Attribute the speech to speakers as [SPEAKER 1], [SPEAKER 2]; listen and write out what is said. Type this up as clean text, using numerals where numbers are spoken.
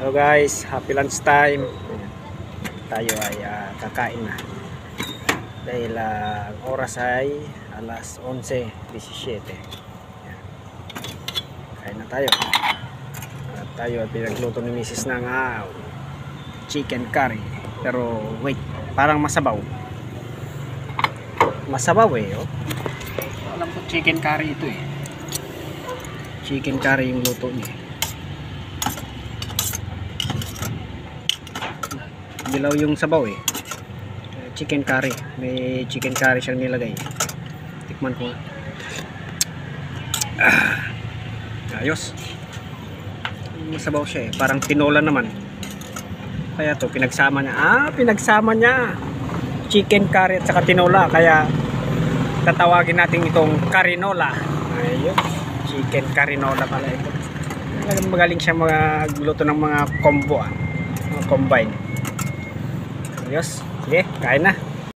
[SPEAKER 1] Hello guys, happy lunch time. Tayo ay kakain na. Dahil ang oras ay alas 11:17. Kain na tayo. At tayo ay pinagluto ni Mrs. ng chicken curry. Pero wait, parang masabaw. Masabaw oh. Alam ko chicken curry ito eh. Chicken curry yung luto niya. Dilaw yung sabaw eh. Chicken curry. May chicken curry siyang nilagay. Tikman ko. Ayos. Masabaw siya eh. Parang tinola naman. Kaya to pinagsama niya. Pinagsama niya. Chicken curry at saka tinola. Kaya tatawagin natin itong carinola. Ayun. Chicken carinola pala ito. Magaling siya magluto ng mga combo. Mga combine. Ayos. Sige, kain na.